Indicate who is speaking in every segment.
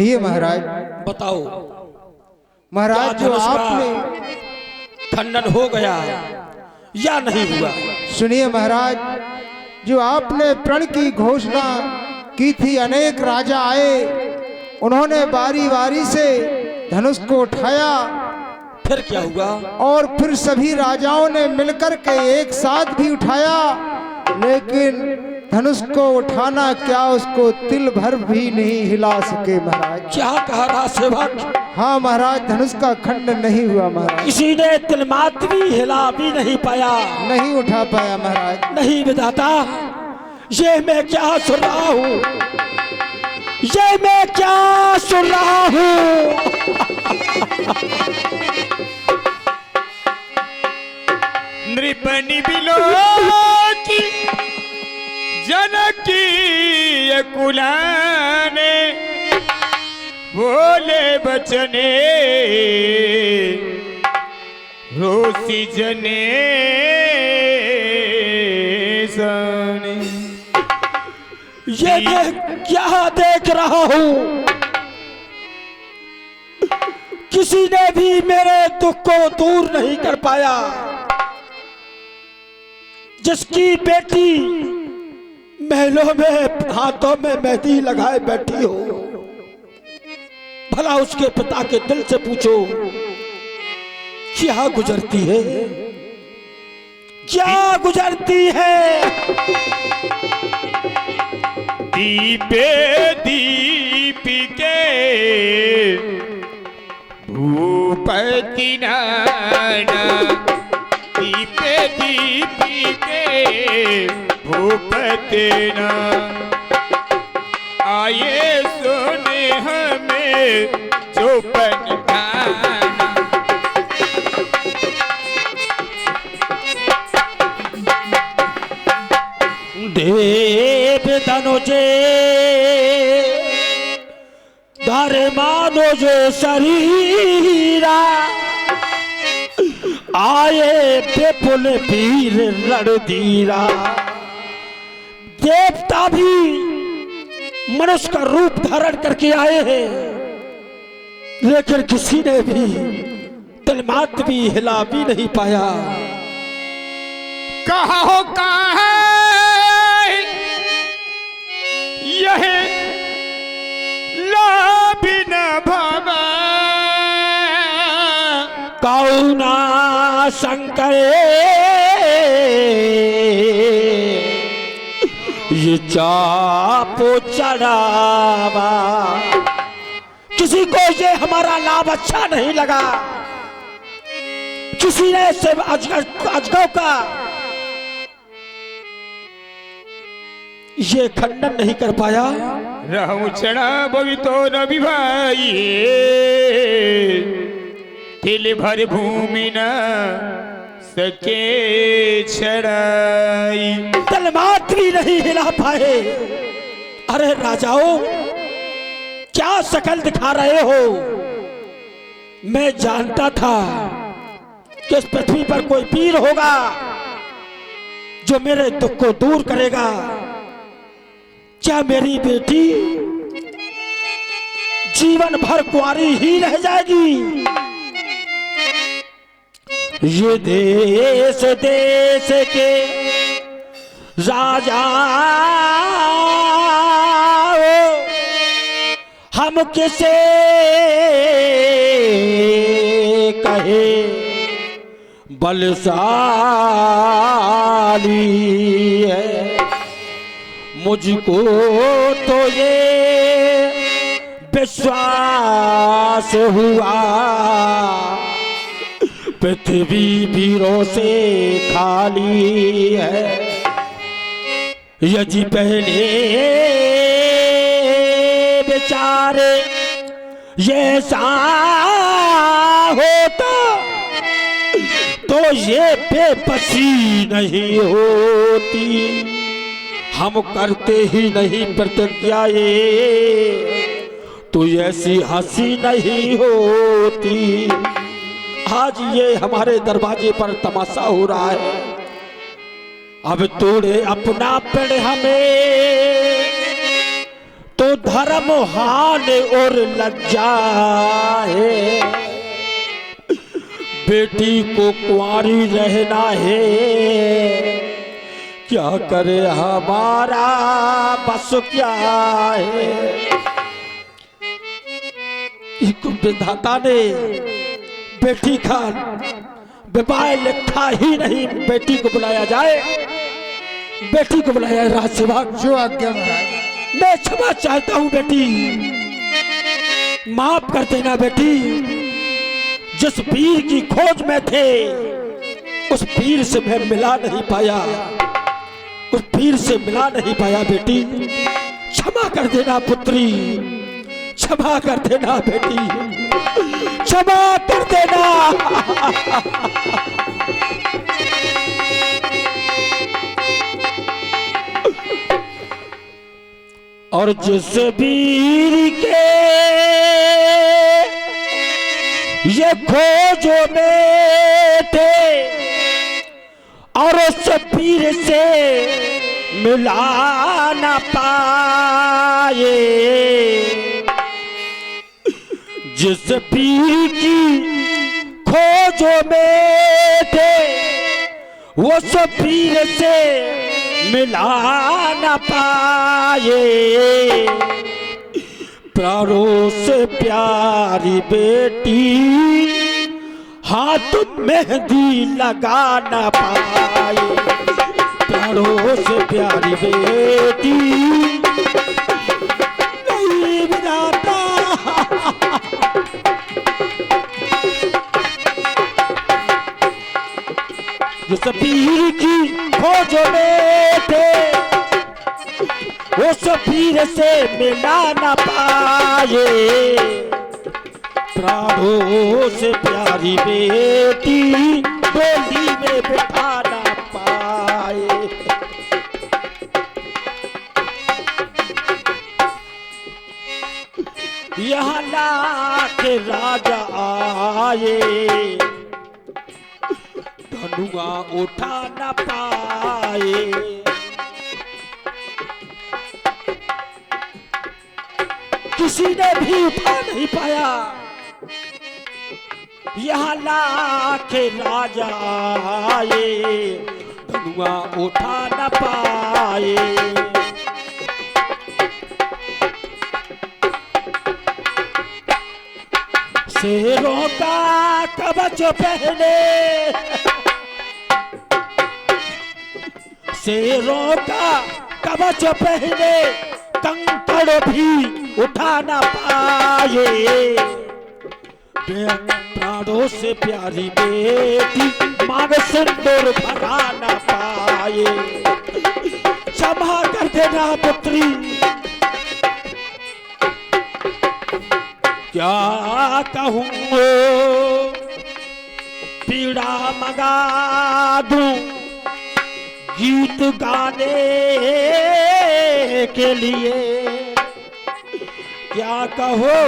Speaker 1: ये महाराज
Speaker 2: बताओ
Speaker 1: महाराज जो आपने
Speaker 2: खंडन हो गया या नहीं हुआ?
Speaker 1: सुनिए महाराज, जो आपने प्रण की घोषणा की थी, अनेक राजा आए, उन्होंने बारी बारी से धनुष को उठाया,
Speaker 2: फिर क्या हुआ?
Speaker 1: और फिर सभी राजाओं ने मिलकर के एक साथ भी उठाया, लेकिन धनुष को उठाना क्या, उसको तिल भर भी नहीं हिला सके महाराज।
Speaker 2: क्या कहा रहा सेवक?
Speaker 1: हाँ महाराज, धनुष का खंडन नहीं हुआ महाराज।
Speaker 2: किसी ने तिल मात्र भी हिला भी नहीं पाया,
Speaker 1: नहीं उठा पाया महाराज।
Speaker 2: नहीं विधाता, ये मैं क्या सुन रहा हूँ, ये मैं क्या सुन रहा हूँ?
Speaker 3: नृपनि बिलो की जनकी कुलाने बोले बचने रोसी जने सने।
Speaker 2: ये मैं क्या देख रहा हूँ? किसी ने भी मेरे दुख को दूर नहीं कर पाया। जिसकी बेटी महलों में हाथों में मेहंदी लगाए बैठी हो, भला उसके पिता के दिल से पूछो क्या गुजरती है, क्या गुजरती है?
Speaker 3: दीपे दीपिके भूपति नाना, दीपे दीपिके भूपति ना आए सुने हमें चौपन खाना।
Speaker 2: देव धनुजे धरे मानो जो शरीरा, आए विपुल वीर रणधीरा। देवता भी मनुष्य का रूप धारण करके आए हैं, लेकिन किसी ने भी तिलमात्र भी हिला भी नहीं पाया।
Speaker 3: कहो कहाँ यह लाभ न भवा,
Speaker 2: कौना शंकर ये चापो चढ़ावा। किसी को ये हमारा लाभ अच्छा नहीं लगा, किसी ने सिर्फ अजगव का ये खंडन नहीं कर पाया।
Speaker 3: रहूं चढ़ा बोई तो रवि भाई, तिल भर भूमि न सके छड़ाई।
Speaker 2: तिलमात्र भी नहीं हिला पाए। अरे राजाओं, क्या शकल दिखा रहे हो? मैं जानता था कि इस पृथ्वी पर कोई वीर होगा जो मेरे दुख को दूर करेगा। क्या मेरी बेटी जीवन भर कुंवारी ही रह जाएगी? ये देश देश के राजा हम किसे कहे बलशाली है। मुझको तो ये विश्वास हुआ, पृथ्वी वीरों से खाली है। यदि पहले बेचारे ये सा होता तो ये बेबसी नहीं होती। हम करते ही नहीं प्रतिज्ञा, ये तो ऐसी हंसी नहीं होती। आज ये हमारे दरवाजे पर तमाशा हो रहा है। अब तोड़े अपना पेड़ हमें तो धर्म हान और लज्जा है, बेटी को कुंवारी रहना है, क्या करे हमारा बस क्या है। विधाता ने बेटी का विवाह लिखा ही नहीं, बेटी को बुलाया जाए, बेटी को बुलाया राज सेवा।
Speaker 1: जो आज्ञा महाराज।
Speaker 2: मैं क्षमा चाहता हूँ बेटी, माफ कर देना बेटी। जिस वीर की खोज में थे उस वीर से मैं मिला नहीं पाया, उस वीर से मिला नहीं पाया बेटी, क्षमा कर देना पुत्री, क्षमा कर देना बेटी, क्षमा कर देना। और जिस वीर के ये खोजो में थे और उस वीर से मिला ना पाए, जिस वीर की खोजो में थे वो सब वीर से मिला ना पाए, प्राणों से प्यारी बेटी हाथ मेहंदी लगा ना पाए, प्राणों से प्यारी बेटी नहीं बिनाता। जो सफीर की खोज में थे वो सफीर से मिला ना पाए, प्राणों से प्यारी बेटी डोली में बिठा ना पाए। यहाँ लाख राजा आए धनुआ उठा न पाए, किसी ने भी उठा नहीं पाया। यहाँ लाख राजा आए धनुआ उठा न पाए, शेरों का कवच पहने, शेरों का कवच पहने कंकड़ भी उठा ना पाए, प्राणों से प्यारी बेटी मांग सिंदूर भरा ना पाए। क्षमा कर देना पुत्री, क्या कहूँ पीड़ा मंगा दूं गीत गाने के लिए, क्या कहो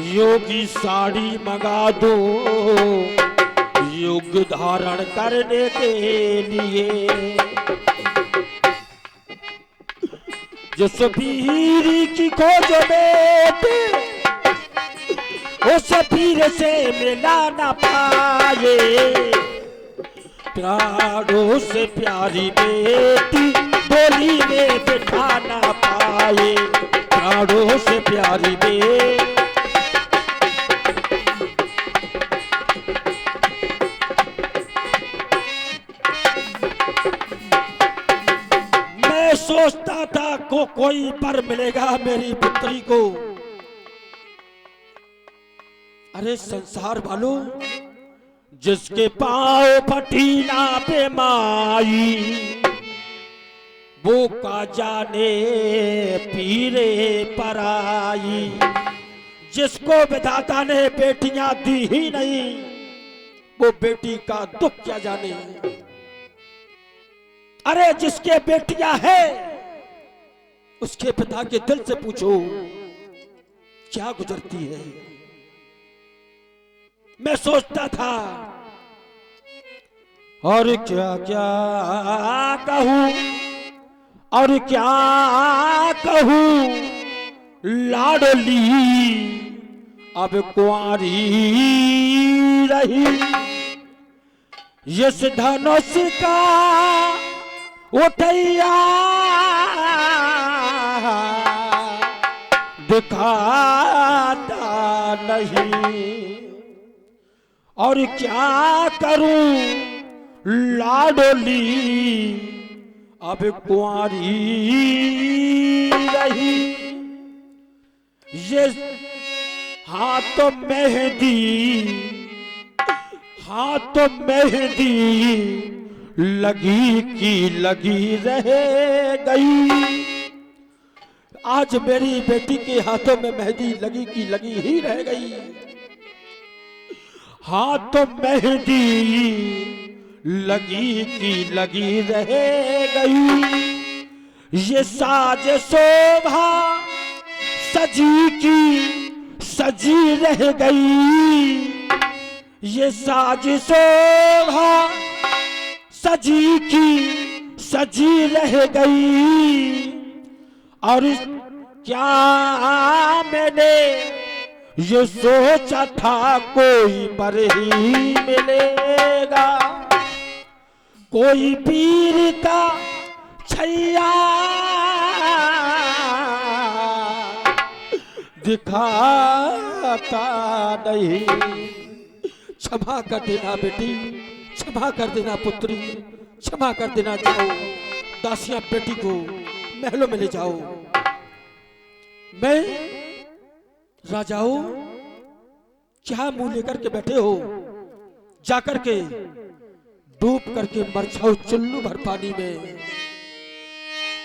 Speaker 2: योगी साड़ी मंगा दो योग धारण करने के लिए। जिस वीर की खोज में थे उस वीर से मिला ना पाए, प्राणों से प्यारी बेटी डोली में बिठा ना पाए, प्राणों से प्यारी बेटी। मैं सोचता था को कोई पर मिलेगा मेरी पुत्री को, अरे संसार वालों जिसके पाँव पटीला पे माई वो का जाने पीरे पर आई, जिसको विधाता ने बेटियां दी ही नहीं वो बेटी का दुख क्या जाने। अरे जिसके बेटियां हैं उसके पिता के दिल से पूछो क्या गुजरती है। मैं सोचता था और क्या क्या कहूं और क्या कहूं लाडली अब कुंवारी रही, इस धनुष का उठैया दिखाता नहीं। और क्या करूं लाडली अब कुंवारी रही, ये हाथ मेहंदी लगी की लगी रह गई। आज मेरी बेटी के हाथों में मेहंदी लगी की लगी ही रह गई। हाथ मेहंदी लगी की लगी रह गई, ये साज शोभा सजी की सजी रह गई, ये साज शोभा सजी की सजी रह गई। और क्या मैंने ये सोचा था कोई पर ही मिलेगा, कोई पीर का छैया दिखाता नहीं। क्षमा कर देना बेटी, क्षमा कर देना पुत्री, क्षमा कर देना। जाओ दासियां बेटी को महलों में ले जाओ। मैं राजाओं क्या मुंह लेकर के बैठे हो, जाकर के डूब करके मर जाओ चुल्लू भर पानी में।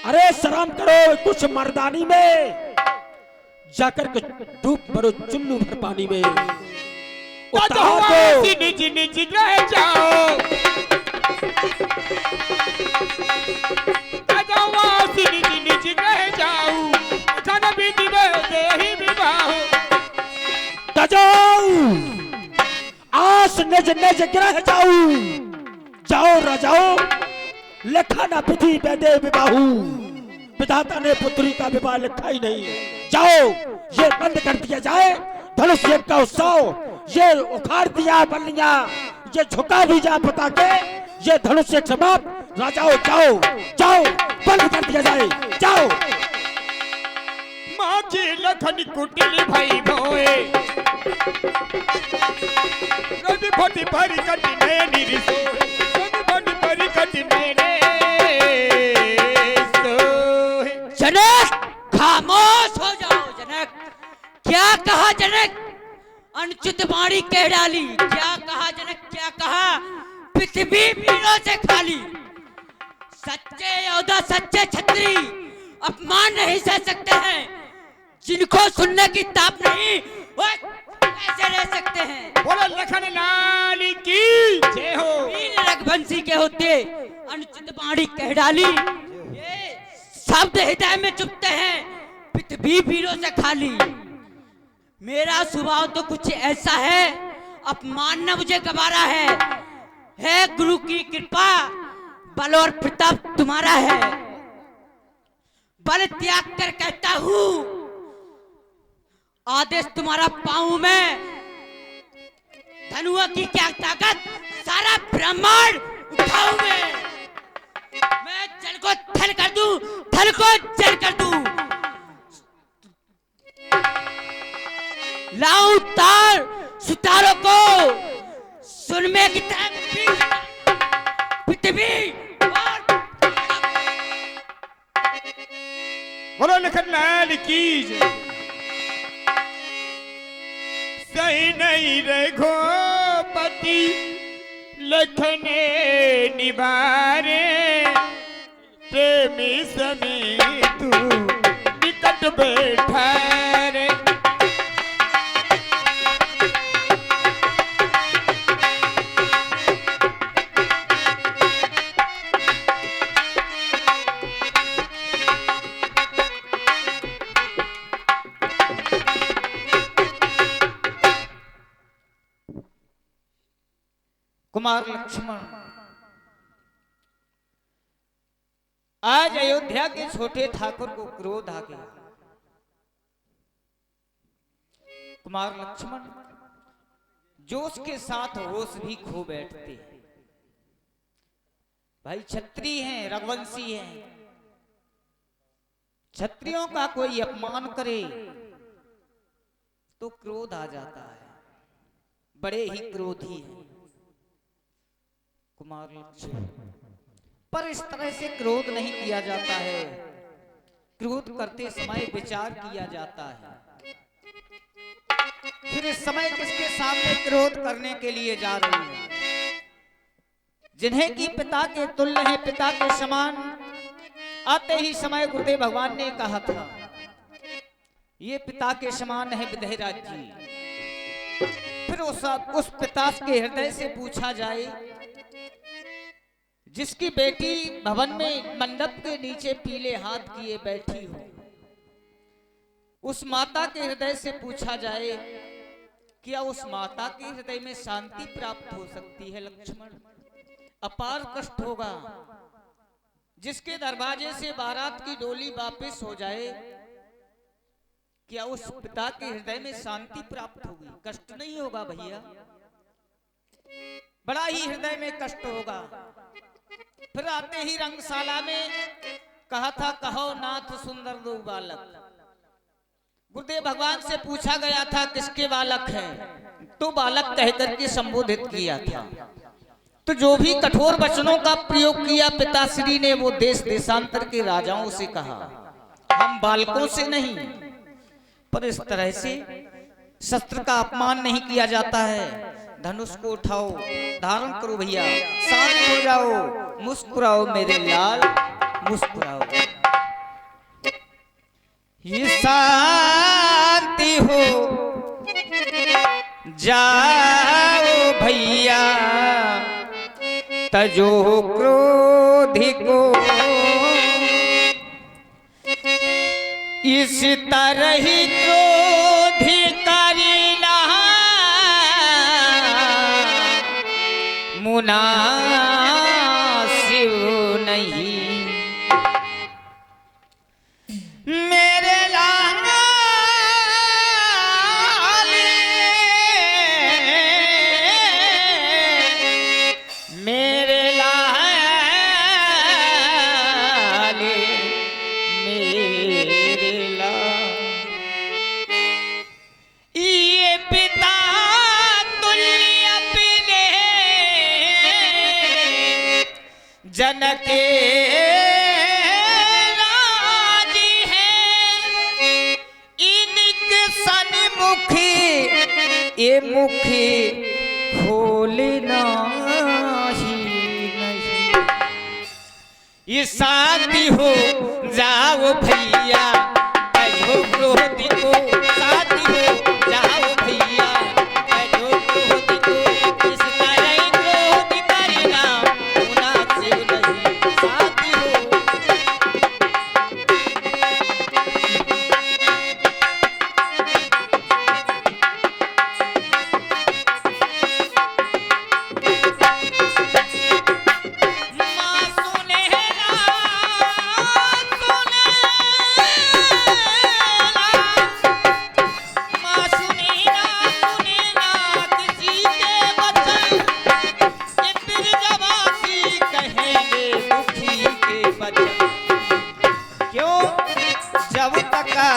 Speaker 2: अरे शर्म करो कुछ मर्दानी में, जाकर के डूब मरो चुल्लू भर पानी में।
Speaker 3: निज रह जाओ, निज रह जाऊं, खाना भी दे ही विवाह।
Speaker 2: आस निज निज ग्रह जाऊं, जाओ राजाओ लिखा ना विधि वैदे विवाहू, विधाता ने पुत्री का विवाह लिखा ही नहीं। जाओ ये बंद कर दिया जाए धनुष यज्ञ का उत्सव, ये उखाड़ दिया बल्लियां, ये झुका दी जा पता के, ये धनुष यज्ञ समाप्त। राजाओ जाओ जाओ बंद कर दिया जाए, जाओ।
Speaker 3: माझे लखन कुटिल भाई भोए, रवि फटी भरी कटी नैनी रिसो, रवि फटी भरी कटी नैनी सोहे।
Speaker 4: जनक खामोश हो जाओ। जनक क्या कहा? जनक अनुचित वाणी कह डाली। क्या कहा जनक? क्या कहा? पृथ्वी पीड़ों से खाली। सच्चे योद्धा सच्चे छत्री अपमान नहीं सह सकते हैं, जिनको सुनने की ताप नहीं वो कैसे रह सकते हैं।
Speaker 3: बोलो लखन लाल की जय हो।
Speaker 4: वीर रघुवंशी के होते अनुचित वाणी कह डाली, ये शब्द हृदय में चुभते हैं, पृथ्वी पीड़ों से खाली। मेरा स्वभाव तो कुछ ऐसा है, अपमानना मुझे गवारा है गुरु की कृपा, बल और प्रताप तुम्हारा है। बल त्याग कर कहता हूं, आदेश तुम्हारा पाऊं मैं। धनुआ की क्या ताकत, सारा ब्रह्मांड उठाऊं मैं जल को थल कर दूं, थल को जल कर दूं। लाऊं तार सितारों को सुनने की तरह पृथ्वी और
Speaker 3: बोलो लखन लाल की जय। सही नहीं रघुपति लखने निवारे, प्रेमी समेत निकट बैठा रे।
Speaker 1: कुमार लक्ष्मण
Speaker 5: आज अयोध्या के छोटे ठाकुर को क्रोध आ गया। कुमार लक्ष्मण जोश के साथ होश भी खो बैठते हैं। भाई क्षत्रिय हैं, रघुवंशी हैं, क्षत्रियों का कोई अपमान करे तो क्रोध आ जाता है, बड़े ही क्रोधी हैं कुमार लक्ष्मण। पर इस तरह से क्रोध नहीं किया जाता है, क्रोध करते समय विचार किया जाता है। फिर इस समय किसके सामने क्रोध करने के लिए जा रही है? जिन्हें कि पिता के तुल्य है, पिता के समान। आते ही समय गुरुदेव भगवान ने कहा था ये पिता के समान है विदेहराज जी। फिर उस पिता के हृदय से पूछा जाए जिसकी बेटी भवन में मंडप के नीचे पीले हाथ किए बैठी हो, उस माता के हृदय से पूछा जाए क्या उस माता के हृदय में शांति प्राप्त हो सकती है? लक्ष्मण, अपार कष्ट होगा। जिसके दरवाजे से बारात की डोली वापस हो जाए, क्या उस पिता के हृदय में शांति प्राप्त होगी? कष्ट नहीं होगा भैया, बड़ा ही हृदय में कष्ट होगा। फिर आते ही रंगशाला में कहा था कहो नाथ सुंदर दो बालक। गुरुदेव भगवान से पूछा गया था किसके बालक हैं, तो बालक कहकर के संबोधित किया था। तो जो भी कठोर वचनों का प्रयोग किया पिताश्री ने, वो देश देशांतर के राजाओं से कहा, हम बालकों से नहीं। पर इस तरह से शस्त्र का अपमान नहीं किया जाता है। धनुष को उठाओ, धारण करो भैया, शांत हो जाओ, मुस्कुराओ मेरे लाल, मुस्कुराओ। ये शांति हो जाओ भैया, तजो क्रोधी को इस तरह ही क्रोधी करीना मुनासिब नहीं। मेरे लाल मेरे लाल मेरे लाल, ये पिता तुल्य अपने जनक राजी है। इनके सन्मुखी ये मुखी खोलना ही नहीं। ये शांति हो जाओ भैया, अजो क्रोधी को शांति हो जाओ भैया, अजो क्रोधी को इस तरह क्रोध करेगा मुनासिब नहीं। शांति हो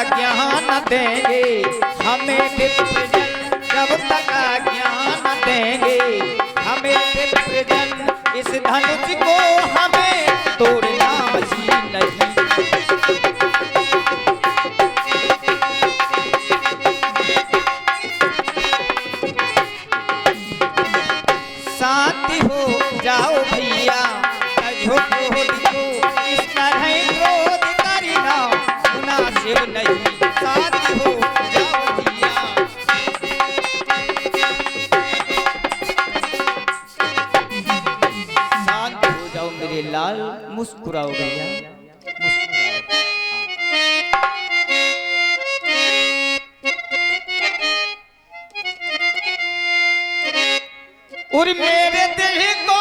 Speaker 5: ज्ञान देंगे हमें विप्रजन, जब तक ज्ञान देंगे हमें विप्रजन, इस धनुष को हमें तोड़ना ही नहीं। शांति हो जाओ भैया, अजो क्रोध को इस तरह क्रोध करना मुनासिब नहीं। शांति हो जाओ भैया, शांत हो जाओ मेरे लाल, मुस्कुराओ भैया, मुस्कुराओ। और मेरे दिल को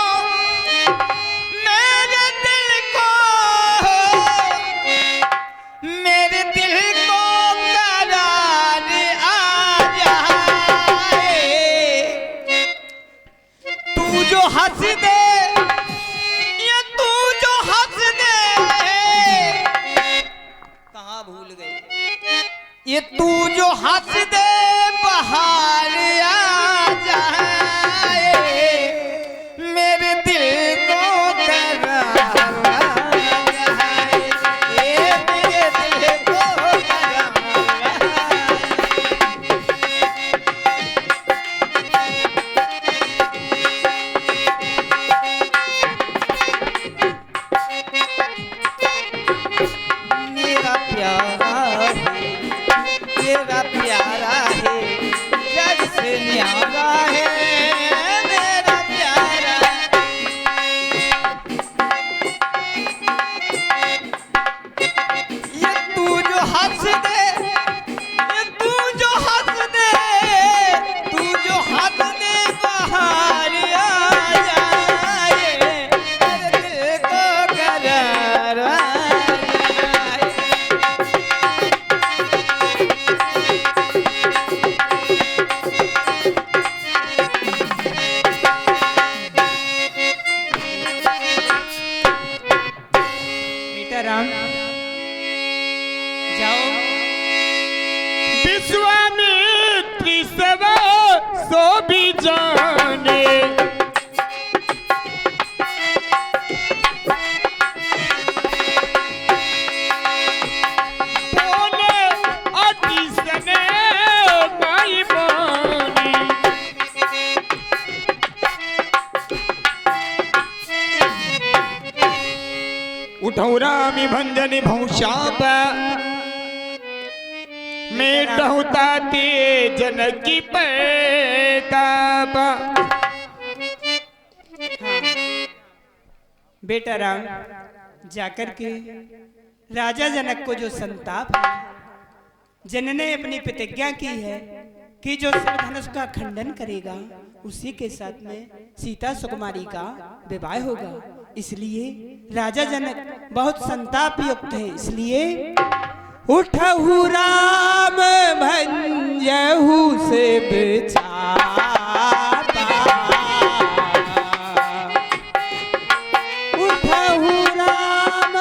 Speaker 5: ये तू जो हंस दे बाहर आ जाए, मेरे दिल को करार आ जाए, ये मेरे दिल को करार मेरा प्यारा है, मेरा प्यारा है, जग से न्यारा है मेरा प्यारा। ये तू जो हंस दे, ये तू जो हंस दे, तू जो हंस दे बाहर आ जाए, मेरे दिल को करार आ जाए। बेटा राम जाओ,
Speaker 3: विश्वामित्र सब सो भी जाने, बोले अति सने माई बानी। उठौ रामी भंजन भौशाप, मेटहु ताते जनकी पैताप।
Speaker 5: बेटा राम जाकर के राजा जनक को जो संताप है, जन ने अपनी प्रतिज्ञा की है कि जो शिवधनुष का खंडन करेगा उसी के साथ में सीता सुकुमारी का विवाह होगा। इसलिए राजा जनक बहुत संताप युक्त है। इसलिए उठहु राम भंजहु से बेचाता, उठहु राम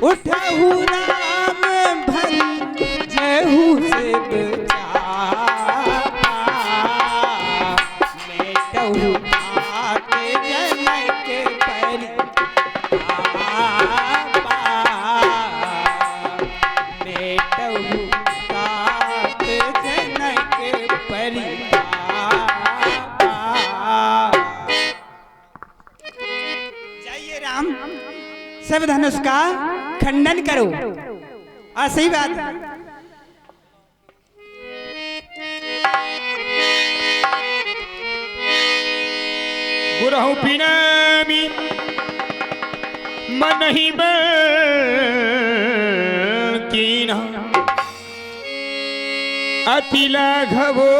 Speaker 5: उठहु राम भंजहु से बेचाता, मेटहु तात जनक परितापा, मेटहु तात जनक परितापा। जाइए राम, सब धनुष का खंडन करो। सही बात है।
Speaker 3: गुरहु पिनामी मन ही कीना, अति लाघवो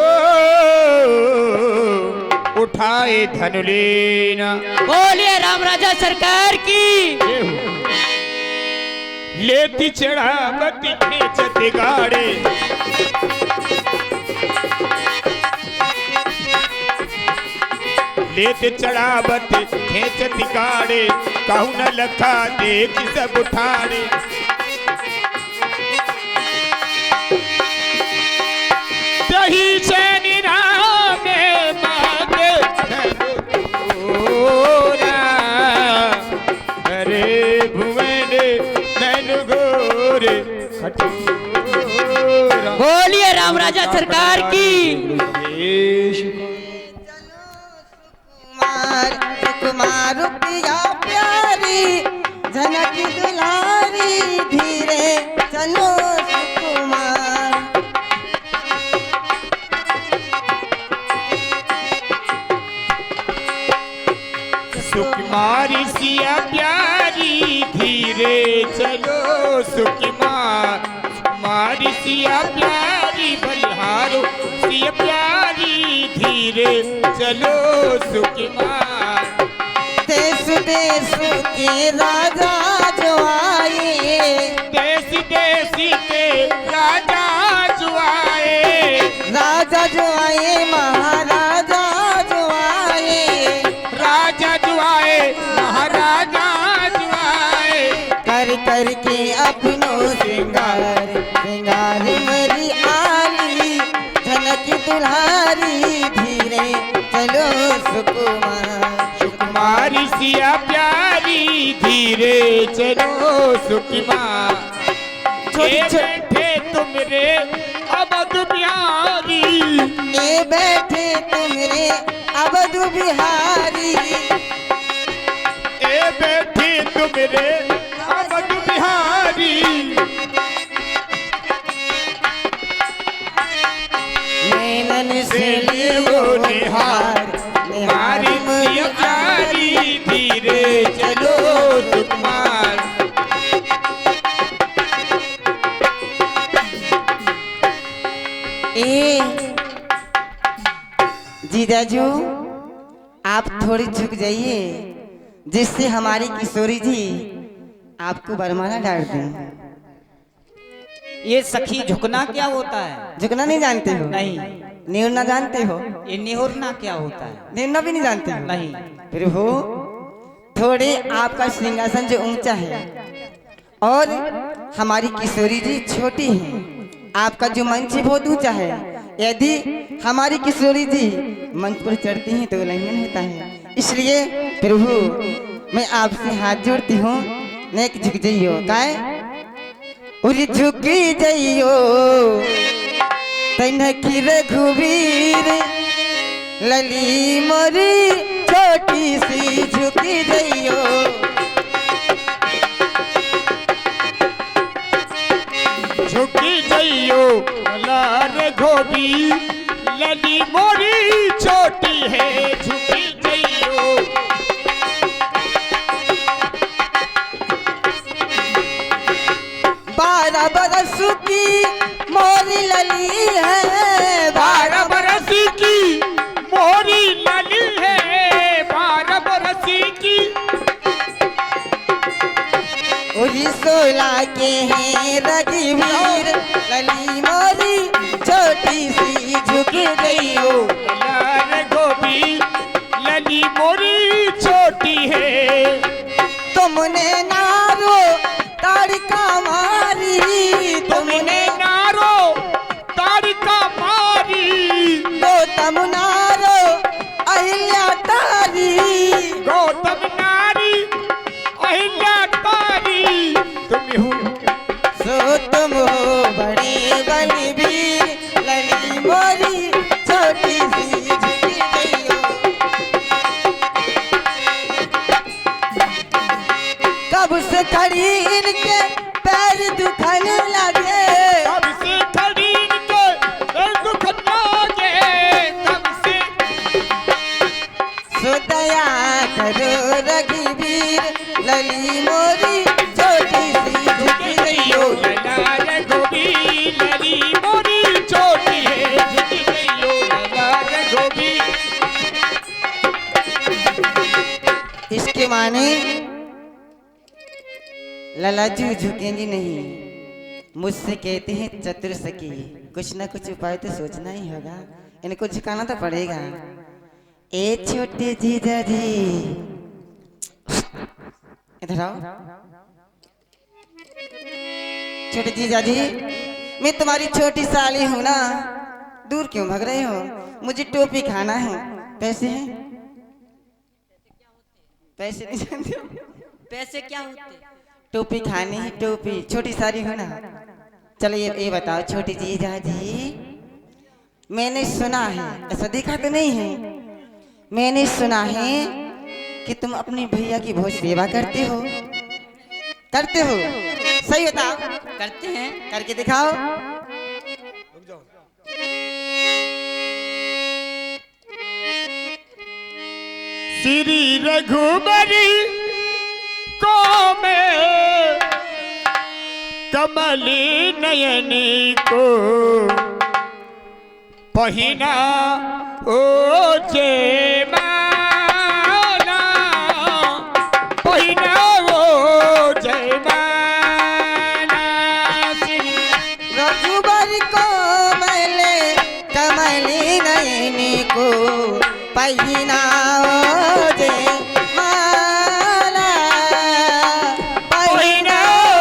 Speaker 3: उठाए धनु लेना।
Speaker 4: बोलिए राम राजा सरकार की।
Speaker 3: लेती चढ़ावती खेचती गाड़े, लेते चढ़ावत खेचती गाड़े, कहू न लखा देख सब उठाड़े। दही चैनी राम मांगे धनुरा, अरे भुवन नैन घोरे खटोरा।
Speaker 4: बोलिए राम राजा सरकार की।
Speaker 6: कुमार पिया प्यारी जनक दुलारी, धीरे चलो सुकुमार।
Speaker 3: सुकुमारी सिया प्यारी, धीरे चलो सुकुमार। सुकुमारी सिया प्यारी, बलिहारो सिया प्यारी, धीरे चलो सुकुमार।
Speaker 6: देश देश के राजा जो आए,
Speaker 3: देश देश के राजा जो आए,
Speaker 6: राजा जो आए महाराजा जो आए,
Speaker 3: राजा जो आए महाराजा जो
Speaker 6: करके अपनो श्रृंगार श्रृंगार मेरी आली झनक दुल्हारी धीरे चलो सुकुमार
Speaker 3: सुकुमारी सिया प्यारी धीरे चलो सुकुमा बैठे तुम रे अवध बिहारी
Speaker 6: ए बैठे तुमरे अवधु बिहारी
Speaker 3: ए बैठे तुम रे अवध बिहारी
Speaker 6: नैनन से लियो निहार
Speaker 3: तुम्हारी सिया प्यारी धीरे चलो सुकुमार
Speaker 6: ए जीजाजू आप थोड़ी झुक जाइए जिससे हमारी किशोरी जी आपको बरमाला डाल दें।
Speaker 5: ये सखी झुकना क्या होता है?
Speaker 6: झुकना नहीं जानते हो?
Speaker 5: नहीं।
Speaker 6: निहुरना जानते हो?
Speaker 5: ये निहुरना क्या होता है?
Speaker 6: निहुरना भी नहीं जानते हो?
Speaker 5: नहीं।
Speaker 6: फिर हो थोड़े आपका सिंहासन जो ऊंचा है और हमारी किशोरी जी छोटी है, आपका जो मंच है बहुत ऊंचा है। यदि हमारी किशोरी जी मंच पर चढ़ती हैं तो उल्लंघन होता है, इसलिए प्रभु मैं आपसे हाथ जोड़ती हूँ, नेक झुक जाइयो। काय उरी झुक जाइयो तनकी रघुवीर लली मोरी छोटी सी झुक जाइयो।
Speaker 3: झुकी जइयो लार धोबी लली मोरी छोटी है झुकी जइयो।
Speaker 6: बारह बरस की मोरी लली है,
Speaker 3: 12 बरस की मोरी लली है, 12 बरस की।
Speaker 6: उरी 16 के हैं रघुवीर लली मोरी छोटी सी झुक गइयो।
Speaker 3: लार गोबी लली मोरी छोटी है।
Speaker 6: तुमने नारो ताड़का मारी, तुमने
Speaker 3: नारो तारिका मारी
Speaker 6: गौतम नारो अहिल्या तारी।
Speaker 3: गौतम नारी अहिल्या तारी। तुम हो
Speaker 6: सो तुम हो बड़े बलवीर लली मोरी छोटी सी झुक गइयो। कब से खड़ी इनके पैर दुखने लगे,
Speaker 3: कब से खरीद के दुख लागे। कब से
Speaker 6: सो दया करो रघुवीर लली मोरी छोटी सी झुक गइयो।
Speaker 3: लार गोबी लली मोरी छोटी है झुकी गइयो। लार गोबी
Speaker 6: इसके माने ललाजू झुकेंगी नहीं, मुझसे कहते हैं चतुर सखी, कुछ ना कुछ उपाय तो सोचना ही होगा, इनको झुकाना तो पड़ेगा। ए छोटे जीजा जी इधर आओ। छोटे जीजा जी मैं तुम्हारी छोटी साली हूँ ना, दूर क्यों भाग रहे हो? मुझे टोपी खाना है, पैसे हैं? पैसे नहीं जानते हो?
Speaker 4: पैसे क्या होते?
Speaker 6: टोपी खानी है, टोपी छोटी सारी हो ना। चलो ये बताओ छोटी जीजा जी, मैंने सुना है, ऐसा देखा तो नहीं है, मैंने सुना है कि तुम अपने भैया की बहुत सेवा करते हो, करते हो? सही बताओ।
Speaker 4: करते हैं।
Speaker 6: करके दिखाओ।
Speaker 3: श्री रघुबरी को मैं कमली नयनी को पहिना ओ जय माला पहिना ओ जय माला।
Speaker 6: रघुबर को मैले कमली नयनी को पहिनाओ जे माला, पहिनाओ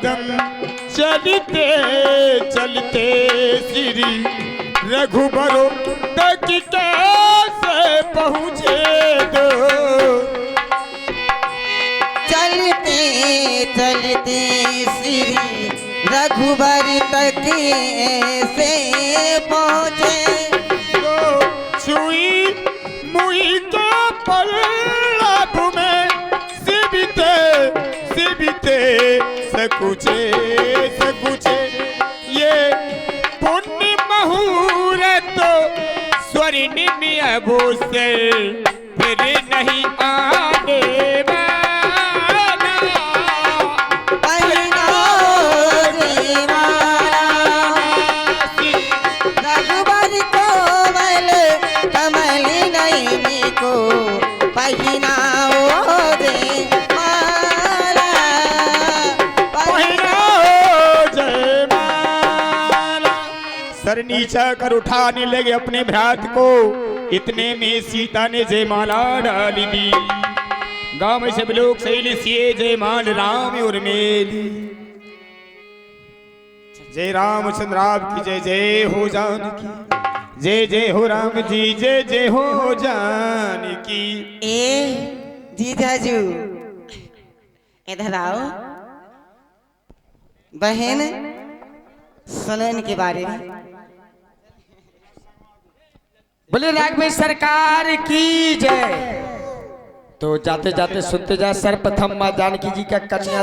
Speaker 3: कदम चलते चलते श्री रघुबरो तक कैसे पहुँचे दो।
Speaker 6: चलते चलते श्री रघुबर तक से पहुँचे।
Speaker 3: तो छुई मुई के पल्लव में सिबिते सिबिते सकुचे सकुचे ये पुण्य मुहूर्त तो स्वर्णिम अबो से फिर नहीं आने वाला।
Speaker 6: पहिना रे माला रघुबर कोमल कमल नयनी को पहिना रे माला।
Speaker 3: पहिना जय माला। सर नीचा कर उठाने लगे अपने भ्रात को, इतने में सीता ने जयमाला डाल दी। गांव में सब लोग सहेली सिए जयमाल राम और मेली। जय रामचंद्र आपकी जय जय हो जानकी, जय जय हो राम जी जय जय हो जानकी।
Speaker 6: ए जीजाजू इधर आओ। बहन सुनो इनके बारे में।
Speaker 5: बोले राघवेंद्र सरकार की जय। तो जाते जाते सुनते जा सर्वप्रथम माँ जानकी जी का कन्या